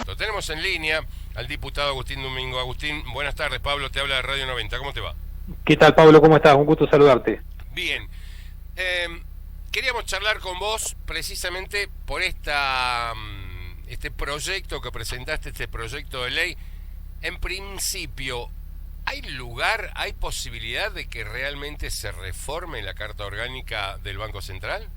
Lo tenemos en línea al diputado Agustín Domingo. Agustín, buenas tardes. Pablo te habla de Radio 90. ¿Cómo te va? ¿Qué tal, Pablo? ¿Cómo estás? Un gusto saludarte. Bien. Queríamos charlar con vos precisamente por este proyecto que presentaste, este proyecto de ley. En principio, ¿hay lugar, hay posibilidad de que realmente se reforme la Carta Orgánica del Banco Central?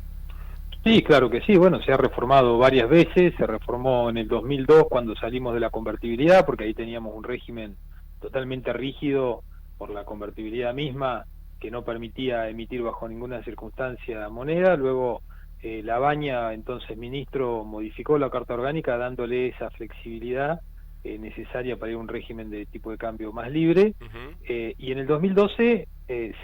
Sí, claro que sí. Bueno, se ha reformado varias veces. Se reformó en el 2002 cuando salimos de la convertibilidad, porque ahí teníamos un régimen totalmente rígido por la convertibilidad misma, que no permitía emitir bajo ninguna circunstancia moneda. Luego La Baña, entonces ministro, modificó la Carta Orgánica dándole esa flexibilidad necesaria para ir a un régimen de tipo de cambio más libre. Y en el 2012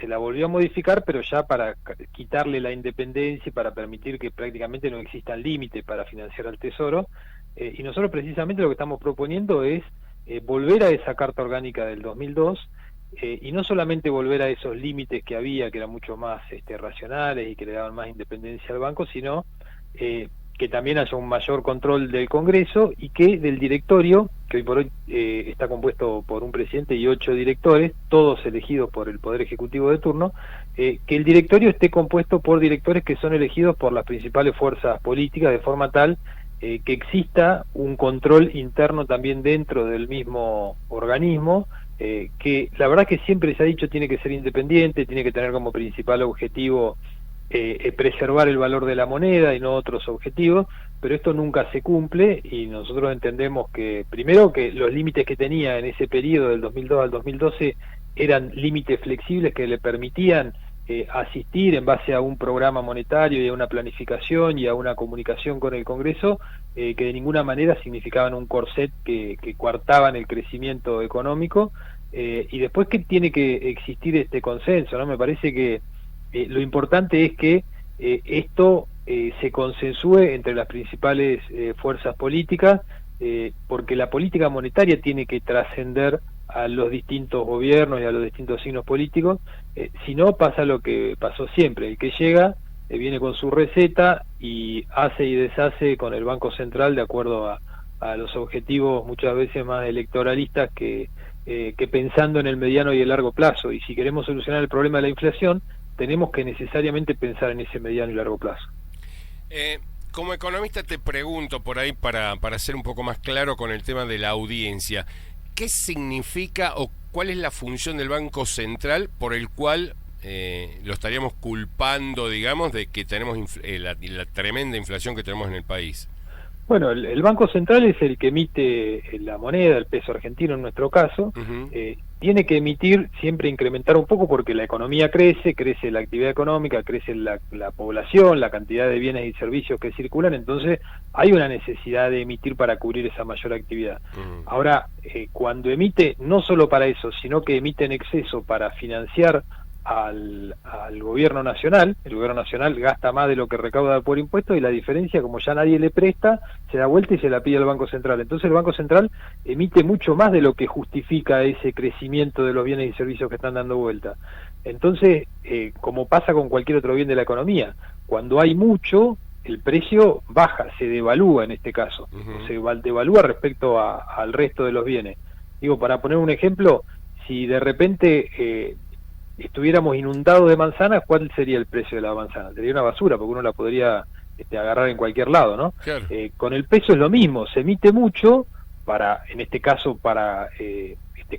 se la volvió a modificar, pero ya para quitarle la independencia y para permitir que prácticamente no existan límites para financiar al Tesoro. Y nosotros precisamente lo que estamos proponiendo es volver a esa Carta Orgánica del 2002, y no solamente volver a esos límites que había, que eran mucho más racionales y que le daban más independencia al banco, sino que también haya un mayor control del Congreso y que del directorio, que hoy por hoy está compuesto por un presidente y 8 directores, todos elegidos por el Poder Ejecutivo de turno, que el directorio esté compuesto por directores que son elegidos por las principales fuerzas políticas, de forma tal que exista un control interno también dentro del mismo organismo, que la verdad que siempre se ha dicho tiene que ser independiente, tiene que tener como principal objetivo preservar el valor de la moneda y no otros objetivos, pero esto nunca se cumple y nosotros entendemos que, primero, que los límites que tenía en ese periodo del 2002 al 2012 eran límites flexibles que le permitían asistir en base a un programa monetario y a una planificación y a una comunicación con el Congreso, que de ninguna manera significaban un corset que coartaban el crecimiento económico, y después que tiene que existir este consenso, ¿no? Me parece que lo importante es que esto se consensúe entre las principales fuerzas políticas, porque la política monetaria tiene que trascender a los distintos gobiernos y a los distintos signos políticos. Si no, pasa lo que pasó siempre: el que llega viene con su receta y hace y deshace con el Banco Central de acuerdo a los objetivos muchas veces más electoralistas que pensando en el mediano y el largo plazo. Y si queremos solucionar el problema de la inflación, tenemos que necesariamente pensar en ese mediano y largo plazo. Como economista te pregunto por ahí para ser un poco más claro con el tema de la audiencia, ¿qué significa o cuál es la función del Banco Central por el cual lo estaríamos culpando, digamos, de que tenemos la tremenda inflación que tenemos en el país? Bueno, el Banco Central es el que emite la moneda, el peso argentino en nuestro caso. Tiene que emitir, siempre incrementar un poco porque la economía crece la actividad económica, crece la población, la cantidad de bienes y servicios que circulan, entonces hay una necesidad de emitir para cubrir esa mayor actividad. Ahora, cuando emite, no solo para eso, sino que emite en exceso para financiar al gobierno nacional, el gobierno nacional gasta más de lo que recauda por impuestos y la diferencia, como ya nadie le presta, se da vuelta y se la pide al Banco Central. Entonces el Banco Central emite mucho más de lo que justifica ese crecimiento de los bienes y servicios que están dando vuelta. Entonces, como pasa con cualquier otro bien de la economía, cuando hay mucho, el precio baja, se devalúa en este caso, se devalúa respecto al resto de los bienes. Digo, para poner un ejemplo, si de repente estuviéramos inundados de manzanas, ¿cuál sería el precio de la manzana? Sería una basura, porque uno la podría agarrar en cualquier lado, ¿no? Claro. Con el peso es lo mismo, se emite mucho para, en este caso, para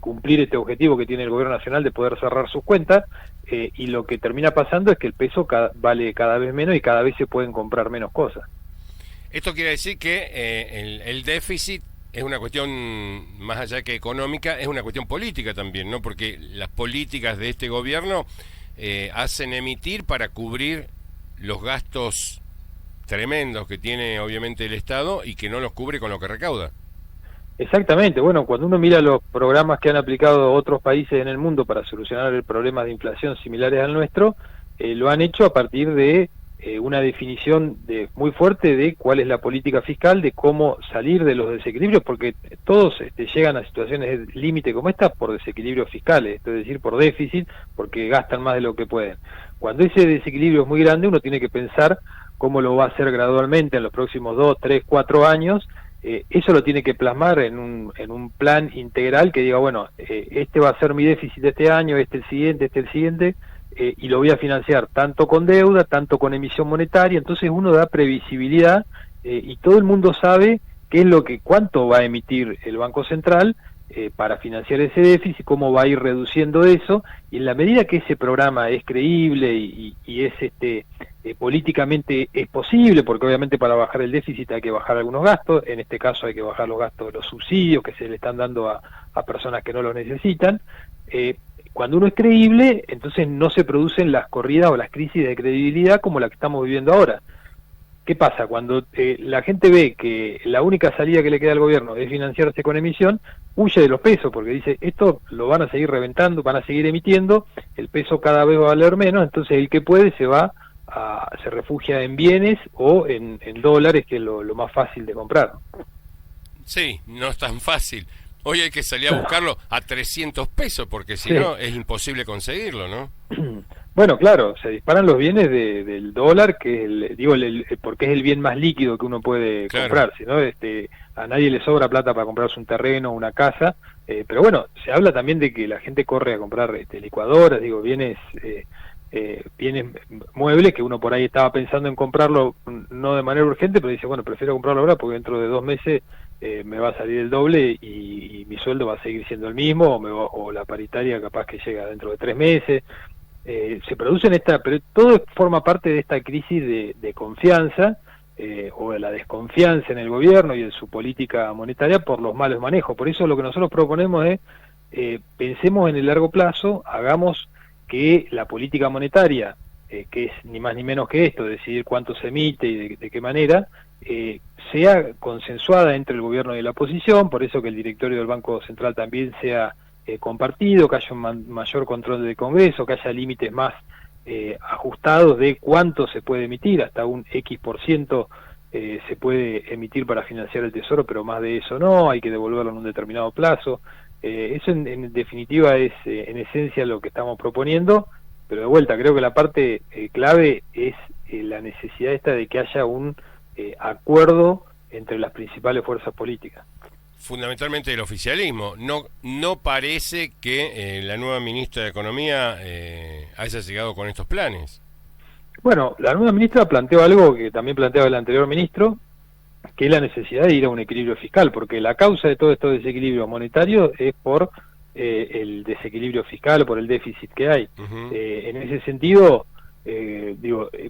cumplir este objetivo que tiene el gobierno nacional de poder cerrar sus cuentas, y lo que termina pasando es que el peso vale cada vez menos y cada vez se pueden comprar menos cosas. Esto quiere decir que el déficit es una cuestión, más allá que económica, es una cuestión política también, ¿no? Porque las políticas de este gobierno hacen emitir para cubrir los gastos tremendos que tiene obviamente el Estado y que no los cubre con lo que recauda. Exactamente. Bueno, cuando uno mira los programas que han aplicado otros países en el mundo para solucionar el problema de inflación similares al nuestro, lo han hecho a partir de una definición muy fuerte de cuál es la política fiscal, de cómo salir de los desequilibrios, porque todos llegan a situaciones de límite como esta por desequilibrios fiscales, es decir, por déficit, porque gastan más de lo que pueden. Cuando ese desequilibrio es muy grande, uno tiene que pensar cómo lo va a hacer gradualmente en los próximos 2, 3, 4 años, eso lo tiene que plasmar en un plan integral que diga, bueno, este va a ser mi déficit de este año, este el siguiente, y lo voy a financiar tanto con deuda, tanto con emisión monetaria. Entonces uno da previsibilidad, y todo el mundo sabe qué es cuánto va a emitir el Banco Central para financiar ese déficit, cómo va a ir reduciendo eso, y en la medida que ese programa es creíble y es políticamente es posible, porque obviamente para bajar el déficit hay que bajar algunos gastos, en este caso hay que bajar los gastos de los subsidios que se le están dando a personas que no los necesitan. Cuando uno es creíble, entonces no se producen las corridas o las crisis de credibilidad como la que estamos viviendo ahora. ¿Qué pasa? Cuando la gente ve que la única salida que le queda al gobierno es financiarse con emisión, huye de los pesos, porque dice, esto lo van a seguir reventando, van a seguir emitiendo, el peso cada vez va a valer menos, entonces el que puede se refugia en bienes o en dólares, que es lo más fácil de comprar. Sí, no es tan fácil. Hoy hay que salir a buscarlo a 300 pesos, porque si no es imposible conseguirlo, ¿no? Bueno, claro, se disparan los bienes del dólar, que porque es el bien más líquido que uno puede comprar, ¿no? A nadie le sobra plata para comprarse un terreno, una casa, pero bueno, se habla también de que la gente corre a comprar licuadoras, bienes muebles que uno por ahí estaba pensando en comprarlo, no de manera urgente, pero dice, bueno, prefiero comprarlo ahora porque dentro de 2 meses me va a salir el doble y mi sueldo va a seguir siendo el mismo, o la paritaria capaz que llega dentro de 3 meses. Se producen pero todo forma parte de esta crisis de confianza, o de la desconfianza en el gobierno y en su política monetaria por los malos manejos. Por eso lo que nosotros proponemos es, pensemos en el largo plazo, hagamos que la política monetaria, que es ni más ni menos que esto, decidir cuánto se emite y de qué manera, sea consensuada entre el gobierno y la oposición. Por eso que el directorio del Banco Central también sea compartido, que haya un mayor control del Congreso, que haya límites más ajustados de cuánto se puede emitir, hasta un X% se puede emitir para financiar el Tesoro, pero más de eso no, hay que devolverlo en un determinado plazo. Eso en definitiva es en esencia lo que estamos proponiendo, pero de vuelta creo que la parte clave es la necesidad esta de que haya un acuerdo entre las principales fuerzas políticas. Fundamentalmente el oficialismo. No parece que la nueva ministra de Economía haya llegado con estos planes. Bueno, la nueva ministra planteó algo que también planteaba el anterior ministro, que es la necesidad de ir a un equilibrio fiscal, porque la causa de todo estos desequilibrios monetarios es por el desequilibrio fiscal, por el déficit que hay. En ese sentido,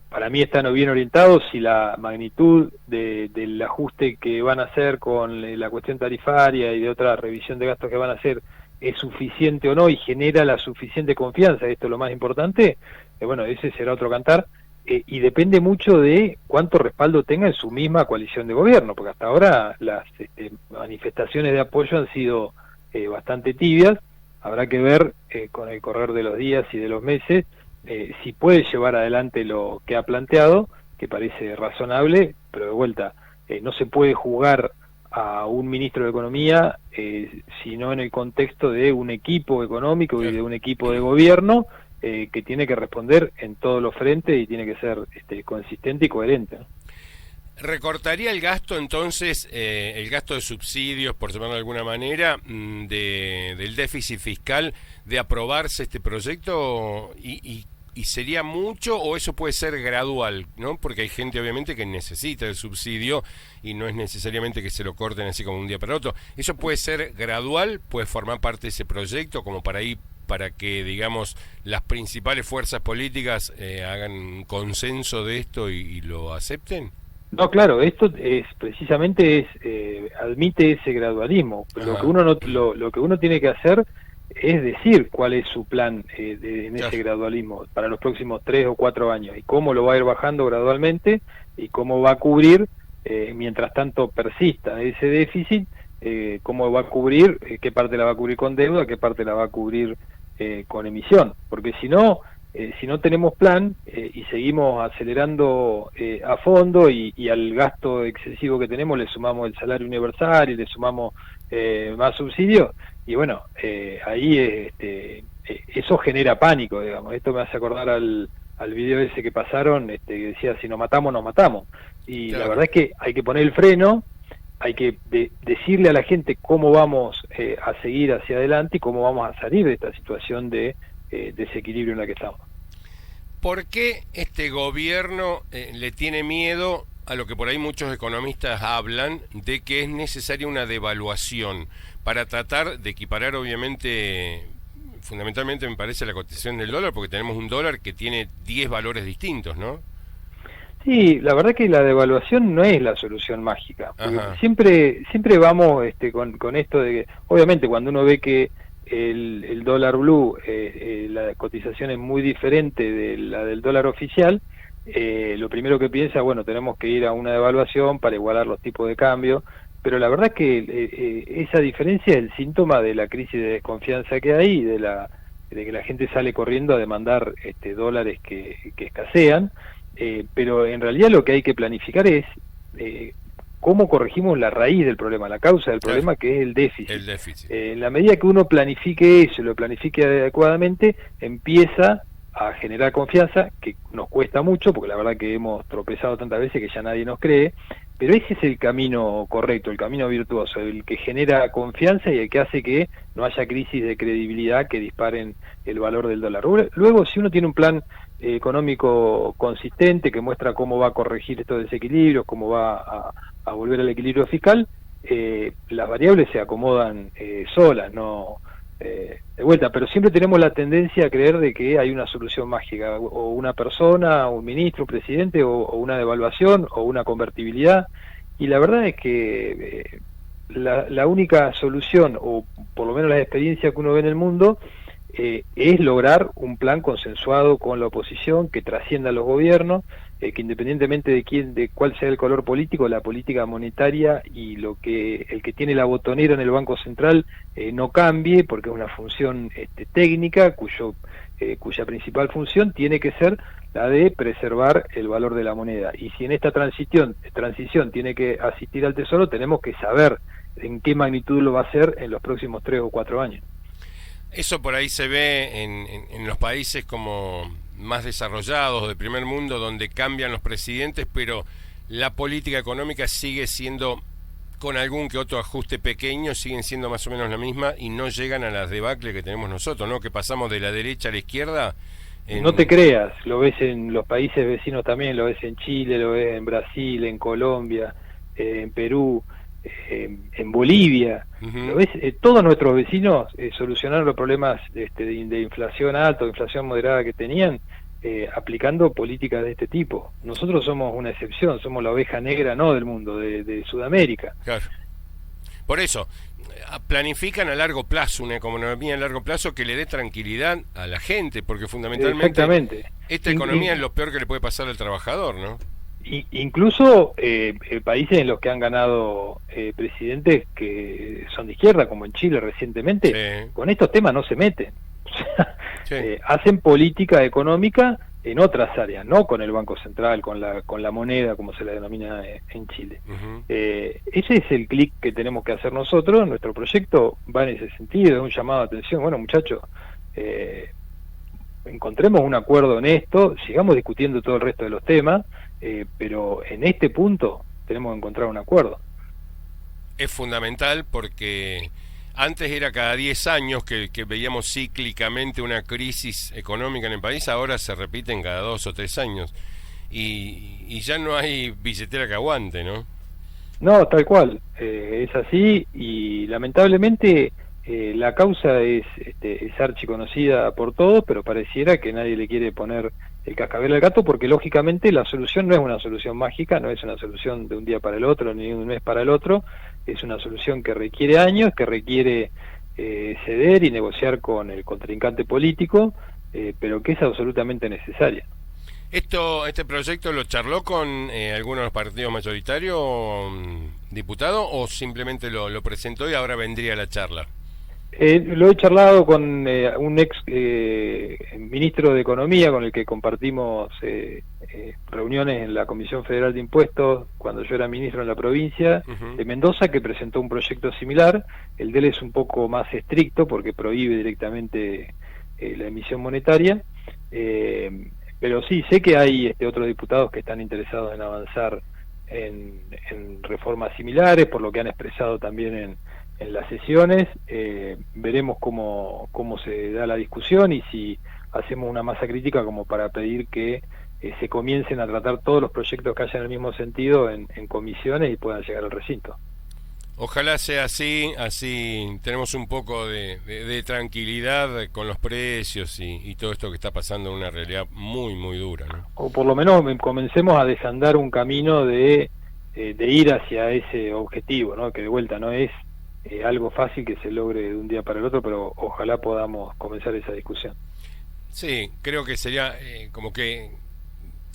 para mí están bien orientados si la magnitud del ajuste que van a hacer con la cuestión tarifaria y de otra revisión de gastos que van a hacer es suficiente o no y genera la suficiente confianza. Esto es lo más importante. Bueno, ese será otro cantar. Y depende mucho de cuánto respaldo tenga en su misma coalición de gobierno, porque hasta ahora las manifestaciones de apoyo han sido bastante tibias. Habrá que ver con el correr de los días y de los meses si puede llevar adelante lo que ha planteado, que parece razonable, pero de vuelta, no se puede juzgar a un ministro de Economía sino en el contexto de un equipo económico y de un equipo de gobierno que tiene que responder en todos los frentes y tiene que ser consistente y coherente, ¿no? ¿Recortaría el gasto entonces, el gasto de subsidios, por llamarlo de alguna manera, del déficit fiscal de aprobarse este proyecto y sería mucho o eso puede ser gradual, ¿no? Porque hay gente obviamente que necesita el subsidio y no es necesariamente que se lo corten así como un día para otro. ¿Eso puede ser gradual? ¿Puede formar parte de ese proyecto como para que, digamos, las principales fuerzas políticas hagan consenso de esto y lo acepten? No, claro, esto es precisamente admite ese gradualismo. Lo que uno tiene que hacer es decir cuál es su plan en ese gradualismo para los próximos 3 o 4 años y cómo lo va a ir bajando gradualmente y cómo va a cubrir, mientras tanto persista ese déficit, cómo va a cubrir, qué parte la va a cubrir con deuda, qué parte la va a cubrir con emisión, porque si no tenemos plan y seguimos acelerando a fondo y al gasto excesivo que tenemos le sumamos el salario universal y le sumamos más subsidios, y bueno, ahí eso genera pánico, digamos. Esto me hace acordar al video ese que pasaron, que decía, si nos matamos, nos matamos. Y claro, la verdad es que hay que poner el freno hay que decirle a la gente cómo vamos a seguir hacia adelante y cómo vamos a salir de esta situación de desequilibrio en la que estamos. ¿Por qué este gobierno le tiene miedo a lo que por ahí muchos economistas hablan de que es necesaria una devaluación para tratar de equiparar, obviamente, fundamentalmente me parece la cotización del dólar, porque tenemos un dólar que tiene 10 valores distintos, ¿no? Sí, la verdad que la devaluación no es la solución mágica. Siempre vamos con esto de que, obviamente, cuando uno ve que el dólar blue, la cotización es muy diferente de la del dólar oficial, lo primero que piensa, bueno, tenemos que ir a una devaluación para igualar los tipos de cambio, pero la verdad que esa diferencia es el síntoma de la crisis de desconfianza que hay y de que la gente sale corriendo a demandar dólares que escasean. Pero en realidad lo que hay que planificar es cómo corregimos la raíz del problema, la causa del problema, que es el déficit. El déficit. En la medida que uno planifique eso, lo planifique adecuadamente, empieza a generar confianza, que nos cuesta mucho, porque la verdad que hemos tropezado tantas veces que ya nadie nos cree, pero ese es el camino correcto, el camino virtuoso, el que genera confianza y el que hace que no haya crisis de credibilidad que disparen el valor del dólar. Luego, si uno tiene un plan económico consistente que muestra cómo va a corregir estos desequilibrios, cómo va a volver al equilibrio fiscal, las variables se acomodan solas, no de vuelta, pero siempre tenemos la tendencia a creer de que hay una solución mágica, o una persona, un ministro, un presidente, o una devaluación, o una convertibilidad, y la verdad es que la única solución, o por lo menos la experiencia que uno ve en el mundo, es lograr un plan consensuado con la oposición que trascienda a los gobiernos, que independientemente de cuál sea el color político, la política monetaria y el que tiene la botonera en el Banco Central no cambie, porque es una función técnica cuya principal función tiene que ser la de preservar el valor de la moneda. Y si en esta transición tiene que asistir al Tesoro, tenemos que saber en qué magnitud lo va a hacer en los próximos 3 o 4 años. Eso por ahí se ve en los países como más desarrollados, de primer mundo, donde cambian los presidentes, pero la política económica sigue siendo, con algún que otro ajuste pequeño, siguen siendo más o menos la misma y no llegan a las debacle que tenemos nosotros, ¿no? Que pasamos de la derecha a la izquierda. No te creas, lo ves en los países vecinos también, lo ves en Chile, lo ves en Brasil, en Colombia, en Perú, en Bolivia. ¿Lo ves? Todos nuestros vecinos solucionaron los problemas de inflación alta o inflación moderada que tenían aplicando políticas de este tipo. Nosotros somos una excepción, somos la oveja negra no del mundo, de Sudamérica. Claro. Por eso, planifican a largo plazo, una economía a largo plazo que le dé tranquilidad a la gente, porque fundamentalmente esta economía es lo peor que le puede pasar al trabajador, ¿no? Incluso países en los que han ganado presidentes que son de izquierda, como en Chile recientemente, con estos temas no se meten. O sea, hacen política económica en otras áreas, no con el Banco Central, con la moneda, como se la denomina en Chile. Ese es el clic que tenemos que hacer nosotros. Nuestro proyecto va en ese sentido, es un llamado de atención. Bueno, muchachos, encontremos un acuerdo en esto, sigamos discutiendo todo el resto de los temas, pero en este punto tenemos que encontrar un acuerdo. Es fundamental porque antes era cada 10 años que veíamos cíclicamente una crisis económica en el país, ahora se repiten cada 2 o 3 años y ya no hay billetera que aguante, ¿no? No, tal cual, es así y lamentablemente la causa es archiconocida por todos, pero pareciera que nadie le quiere poner el cascabel al gato, porque lógicamente la solución no es una solución mágica, no es una solución de un día para el otro, ni de un mes para el otro, es una solución que requiere años, que requiere ceder y negociar con el contrincante político, pero que es absolutamente necesaria. ¿Este proyecto lo charló con alguno de los partidos mayoritarios, diputado, o simplemente lo presentó y ahora vendría la charla? Lo he charlado con un ex ministro de Economía con el que compartimos reuniones en la Comisión Federal de Impuestos cuando yo era ministro en la provincia de Mendoza, que presentó un proyecto similar. El de él es un poco más estricto porque prohíbe directamente la emisión monetaria, pero sí, sé que hay otros diputados que están interesados en avanzar en reformas similares, por lo que han expresado también en las sesiones. Veremos cómo se da la discusión y si hacemos una masa crítica como para pedir que se comiencen a tratar todos los proyectos que hayan el mismo sentido en comisiones y puedan llegar al recinto. Ojalá sea así, así tenemos un poco de tranquilidad con los precios y todo esto que está pasando en una realidad muy, muy dura, ¿no? O por lo menos comencemos a desandar un camino de ir hacia ese objetivo, ¿no? Que de vuelta no es algo fácil que se logre de un día para el otro, pero ojalá podamos comenzar esa discusión. Sí, creo que sería como que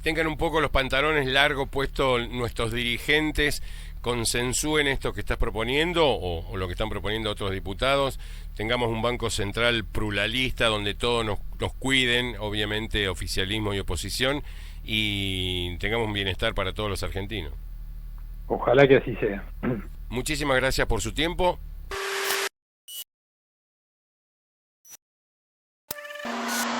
tengan un poco los pantalones largos puestos nuestros dirigentes, consensúen esto que estás proponiendo o lo que están proponiendo otros diputados, tengamos un banco central pluralista donde todos nos cuiden, obviamente oficialismo y oposición, y tengamos un bienestar para todos los argentinos. Ojalá que así sea. Muchísimas gracias por su tiempo.